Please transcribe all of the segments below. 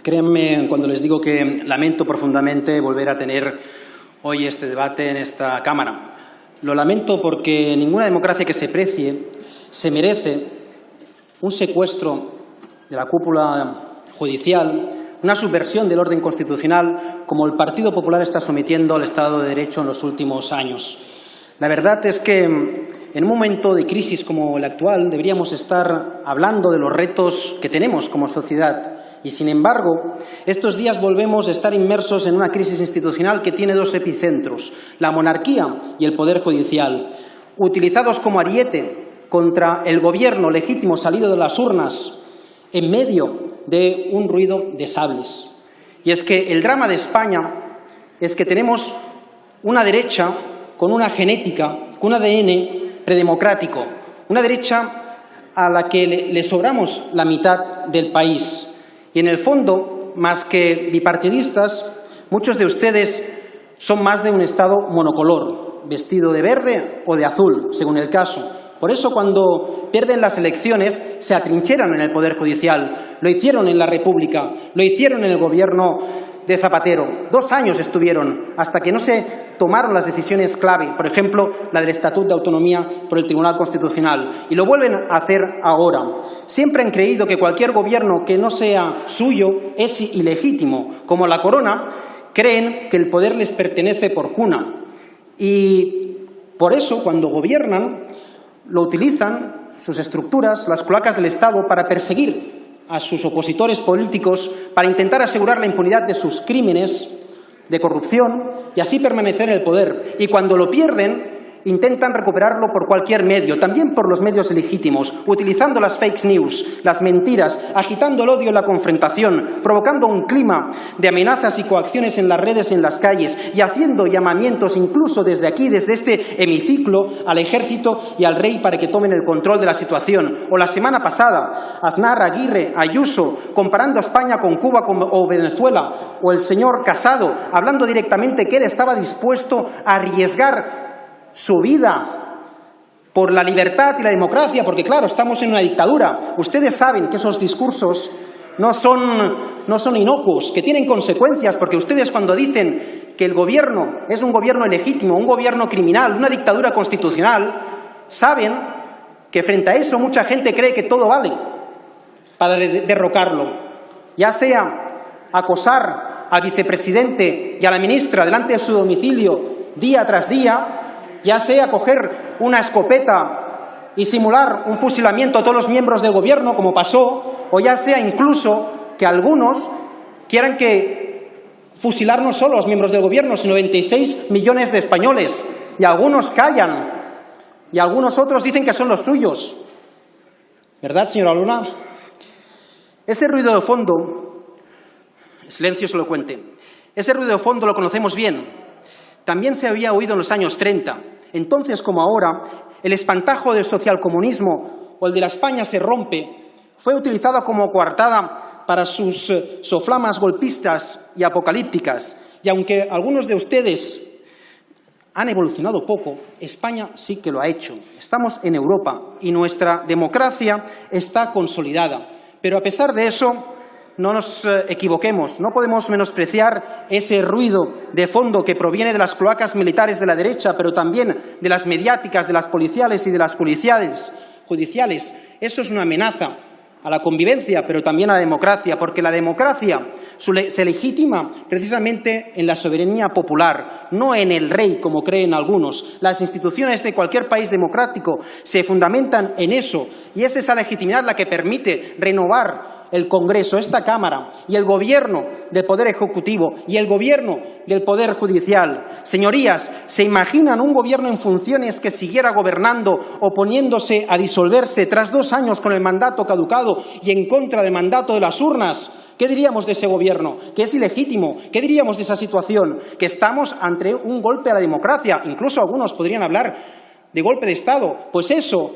Créanme cuando les digo que lamento profundamente volver a tener hoy este debate en esta Cámara. Lo lamento porque ninguna democracia que se precie se merece un secuestro de la cúpula judicial, una subversión del orden constitucional como el Partido Popular está sometiendo al Estado de Derecho en los últimos años. La verdad es que en un momento de crisis como el actual deberíamos estar hablando de los retos que tenemos como sociedad y, sin embargo, estos días volvemos a estar inmersos en una crisis institucional que tiene dos epicentros, la monarquía y el Poder Judicial, utilizados como ariete contra el gobierno legítimo salido de las urnas en medio de un ruido de sables. Y es que el drama de España es que tenemos una derecha con una genética, con un ADN predemocrático, una derecha a la que le sobramos la mitad del país. Y en el fondo, más que bipartidistas, muchos de ustedes son más de un Estado monocolor, vestido de verde o de azul, según el caso. Por eso, cuando pierden las elecciones, se atrincheran en el Poder Judicial. Lo hicieron en la República, lo hicieron en el Gobierno de Zapatero. 2 años estuvieron hasta que no se tomaron las decisiones clave, por ejemplo, la del Estatuto de Autonomía por el Tribunal Constitucional. Y lo vuelven a hacer ahora. Siempre han creído que cualquier gobierno que no sea suyo es ilegítimo. Como la corona, creen que el poder les pertenece por cuna. Y por eso, cuando gobiernan, lo utilizan, sus estructuras, las cloacas del Estado, para perseguir a sus opositores políticos, para intentar asegurar la impunidad de sus crímenes de corrupción y así permanecer en el poder. Y cuando lo pierden, intentan recuperarlo por cualquier medio, también por los medios ilegítimos, utilizando las fake news, las mentiras, agitando el odio y la confrontación, provocando un clima de amenazas y coacciones en las redes y en las calles y haciendo llamamientos incluso desde aquí, desde este hemiciclo, al ejército y al rey para que tomen el control de la situación. O la semana pasada, Aznar, Aguirre, Ayuso, comparando a España con Cuba o Venezuela, o el señor Casado, hablando directamente que él estaba dispuesto a arriesgar su vida por la libertad y la democracia, porque claro, estamos en una dictadura. Ustedes saben que esos discursos no son inocuos, que tienen consecuencias, porque ustedes cuando dicen que el gobierno es un gobierno ilegítimo, un gobierno criminal, una dictadura constitucional, saben que frente a eso mucha gente cree que todo vale para derrocarlo, ya sea acosar al vicepresidente y a la ministra delante de su domicilio día tras día, ya sea coger una escopeta y simular un fusilamiento a todos los miembros del gobierno, como pasó, o ya sea incluso que algunos quieran fusilar no solo a los miembros del gobierno, sino 26 millones de españoles, y algunos callan, y algunos otros dicen que son los suyos. ¿Verdad, señora Luna? Ese ruido de fondo, silencio se lo cuente, ese ruido de fondo lo conocemos bien. También se había oído en los años 30. Entonces, como ahora, el espantajo del socialcomunismo o el de la España se rompe fue utilizado como coartada para sus soflamas golpistas y apocalípticas. Y aunque algunos de ustedes han evolucionado poco, España sí que lo ha hecho. Estamos en Europa y nuestra democracia está consolidada. Pero a pesar de eso, no nos equivoquemos, no podemos menospreciar ese ruido de fondo que proviene de las cloacas militares de la derecha, pero también de las mediáticas, de las policiales y de las judiciales. Eso es una amenaza a la convivencia, pero también a la democracia, porque la democracia se legitima precisamente en la soberanía popular, no en el rey, como creen algunos. Las instituciones de cualquier país democrático se fundamentan en eso, y es esa legitimidad la que permite renovar el Congreso, esta Cámara, y el Gobierno del Poder Ejecutivo y el Gobierno del Poder Judicial. Señorías, ¿se imaginan un Gobierno en funciones que siguiera gobernando, oponiéndose a disolverse tras 2 años con el mandato caducado y en contra del mandato de las urnas? ¿Qué diríamos de ese Gobierno? ¿Que es ilegítimo? ¿Qué diríamos de esa situación? Que estamos ante un golpe a la democracia. Incluso algunos podrían hablar de golpe de Estado. Pues eso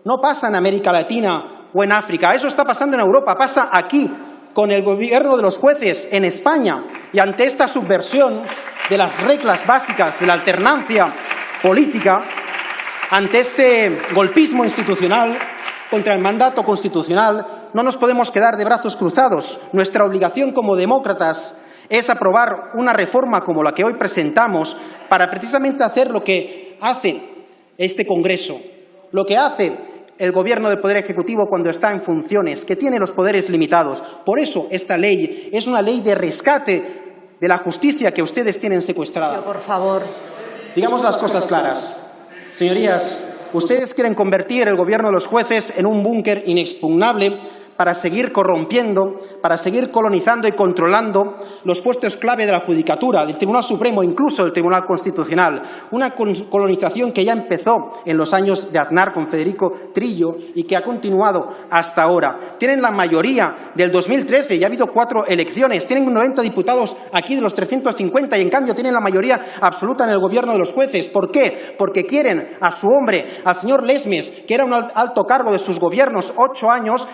no pasa en América Latina o en África, eso está pasando en Europa, pasa aquí, con el gobierno de los jueces en España. Y ante esta subversión de las reglas básicas de la alternancia política, ante este golpismo institucional, contra el mandato constitucional, no nos podemos quedar de brazos cruzados. Nuestra obligación como demócratas es aprobar una reforma como la que hoy presentamos para precisamente hacer lo que hace este Congreso, lo que hace el Gobierno del Poder Ejecutivo cuando está en funciones, que tiene los poderes limitados. Por eso esta ley es una ley de rescate de la justicia que ustedes tienen secuestrada. Por favor. Digamos las cosas claras. Señorías, ustedes quieren convertir el Gobierno de los jueces en un búnker inexpugnable para seguir corrompiendo, para seguir colonizando y controlando los puestos clave de la Judicatura, del Tribunal Supremo, incluso del Tribunal Constitucional. Una colonización que ya empezó en los años de Aznar con Federico Trillo y que ha continuado hasta ahora. Tienen la mayoría del 2013 y ha habido 4 elecciones. Tienen 90 diputados aquí de los 350 y, en cambio, tienen la mayoría absoluta en el Gobierno de los jueces. ¿Por qué? Porque quieren a su hombre, al señor Lesmes, que era un alto cargo de sus gobiernos, 8 años,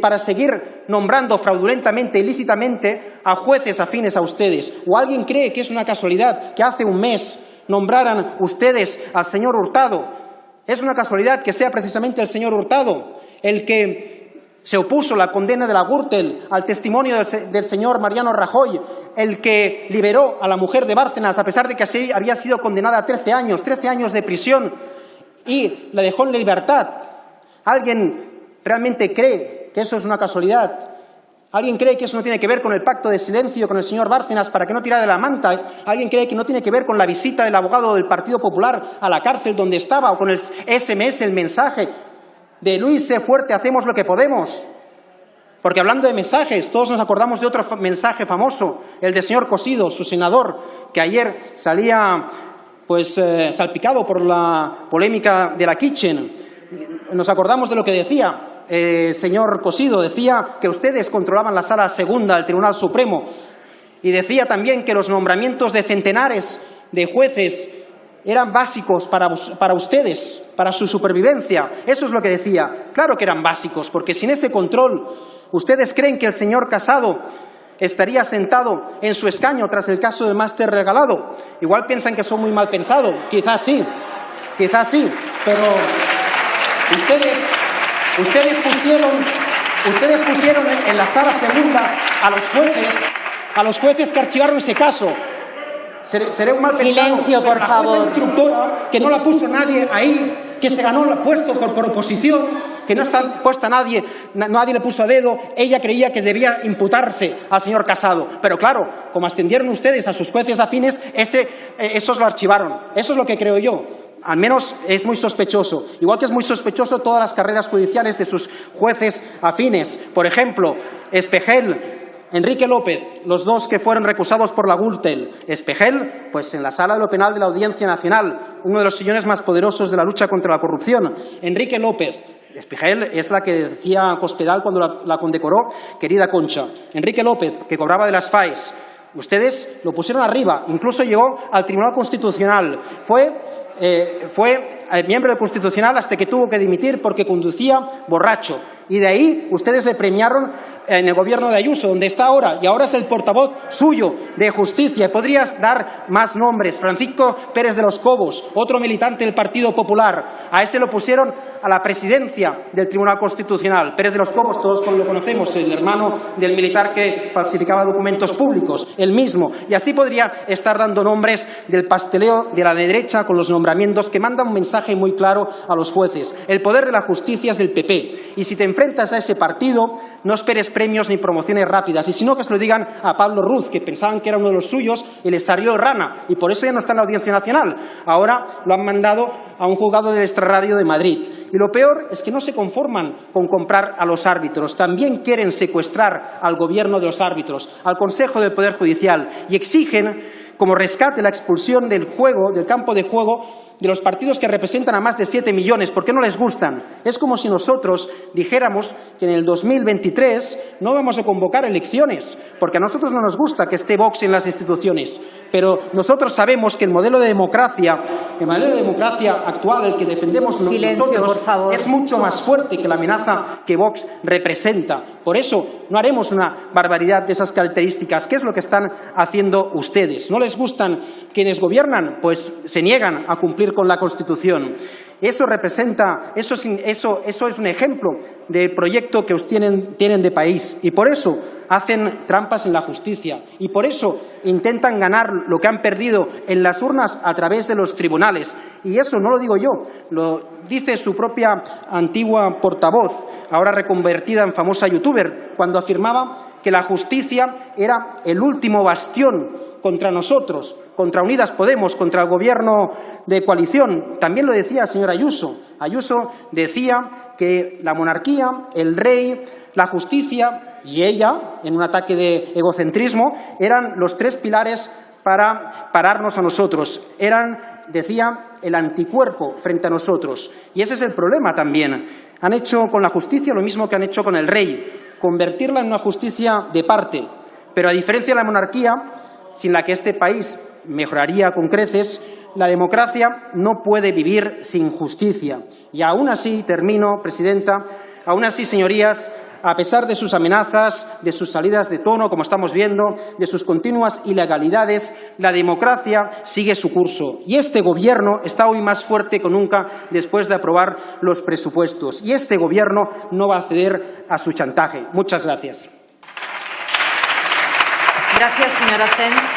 para seguir nombrando fraudulentamente, ilícitamente, a jueces afines a ustedes. ¿O alguien cree que es una casualidad que hace un mes nombraran ustedes al señor Hurtado? ¿Es una casualidad que sea precisamente el señor Hurtado el que se opuso a la condena de la Gürtel, al testimonio del señor Mariano Rajoy, el que liberó a la mujer de Bárcenas a pesar de que así había sido condenada a 13 años de prisión, y la dejó en libertad? ¿Alguien realmente cree que eso es una casualidad? ¿Alguien cree que eso no tiene que ver con el pacto de silencio con el señor Bárcenas para que no tirara de la manta? ¿Alguien cree que no tiene que ver con la visita del abogado del Partido Popular a la cárcel donde estaba, o con el SMS, el mensaje de Luis, sé fuerte, hacemos lo que podemos? Porque hablando de mensajes, todos nos acordamos de otro mensaje famoso, el del señor Cosido, su senador, que ayer salía salpicado por la polémica de la Kitchen. Nos acordamos de lo que decía señor Cosido. Decía que ustedes controlaban la Sala Segunda del Tribunal Supremo, y decía también que los nombramientos de centenares de jueces eran básicos para ustedes, para su supervivencia. Eso es lo que decía. Claro que eran básicos, porque sin ese control, ¿ustedes creen que el señor Casado estaría sentado en su escaño tras el caso del máster regalado? Igual piensan que son muy mal pensados. Quizás sí, pero Ustedes pusieron en la Sala Segunda a los jueces que archivaron ese caso. Seré un mal pensado. Silencio, por favor. La instructora, que no la puso nadie ahí, que se ganó el puesto por oposición, que no está puesta nadie le puso a dedo. Ella creía que debía imputarse al señor Casado. Pero claro, como ascendieron ustedes a sus jueces afines, esos lo archivaron. Eso es lo que creo yo. Al menos es muy sospechoso. Igual que es muy sospechoso todas las carreras judiciales de sus jueces afines. Por ejemplo, Espejel, Enrique López, los dos que fueron recusados por la Gürtel. Espejel, pues en la Sala de lo Penal de la Audiencia Nacional, uno de los sillones más poderosos de la lucha contra la corrupción. Enrique López. Espejel es la que decía Cospedal cuando la condecoró, querida Concha. Enrique López, que cobraba de las FAES. Ustedes lo pusieron arriba, incluso llegó al Tribunal Constitucional. Fue miembro del Constitucional hasta que tuvo que dimitir porque conducía borracho. Y de ahí ustedes le premiaron en el gobierno de Ayuso, donde está ahora, y ahora es el portavoz suyo de Justicia. Podrías dar más nombres. Francisco Pérez de los Cobos, otro militante del Partido Popular. A ese lo pusieron a la presidencia del Tribunal Constitucional. Pérez de los Cobos, todos lo conocemos, el hermano del militar que falsificaba documentos públicos, el mismo. Y así podría estar dando nombres del pasteleo de la derecha con los nombramientos, que manda un mensaje muy claro a los jueces. El poder de la justicia es del PP. Y si te enfrentas a ese partido, no esperes premios ni promociones rápidas, y si no, que se lo digan a Pablo Ruz, que pensaban que era uno de los suyos y les salió rana, y por eso ya no está en la Audiencia Nacional. Ahora lo han mandado a un juzgado del extrarradio de Madrid. Y lo peor es que no se conforman con comprar a los árbitros, también quieren secuestrar al gobierno de los árbitros, al Consejo del Poder Judicial, y exigen como rescate la expulsión del campo de juego, de los partidos que representan a más de 7 millones. ¿Por qué no les gustan? Es como si nosotros dijéramos que en el 2023 no vamos a convocar elecciones, porque a nosotros no nos gusta que esté Vox en las instituciones, pero nosotros sabemos que el modelo de democracia actual, el que defendemos nosotros, por favor, es mucho más fuerte que la amenaza que Vox representa. Por eso no haremos una barbaridad de esas características, que es lo que están haciendo ustedes. ¿No les gustan quienes gobiernan? Pues se niegan a cumplir con la Constitución. Eso representa, eso es un ejemplo de proyecto que tienen de país, y por eso hacen trampas en la justicia y por eso intentan ganar lo que han perdido en las urnas a través de los tribunales. Y eso no lo digo yo, lo dice su propia antigua portavoz, ahora reconvertida en famosa youtuber, cuando afirmaba que la justicia era el último bastión contra nosotros, contra Unidas Podemos, contra el Gobierno de coalición. También lo decía la señora Ayuso. Ayuso decía que la monarquía, el rey, la justicia y ella, en un ataque de egocentrismo, eran los tres pilares para pararnos a nosotros. Eran, decía, el anticuerpo frente a nosotros. Y ese es el problema también. Han hecho con la justicia lo mismo que han hecho con el rey, convertirla en una justicia de parte. Pero a diferencia de la monarquía, sin la que este país mejoraría con creces, la democracia no puede vivir sin justicia. Y aún así, termino, presidenta, aún así, señorías, a pesar de sus amenazas, de sus salidas de tono, como estamos viendo, de sus continuas ilegalidades, la democracia sigue su curso. Y este Gobierno está hoy más fuerte que nunca después de aprobar los presupuestos. Y este Gobierno no va a ceder a su chantaje. Muchas gracias. Gracias, señora Sens.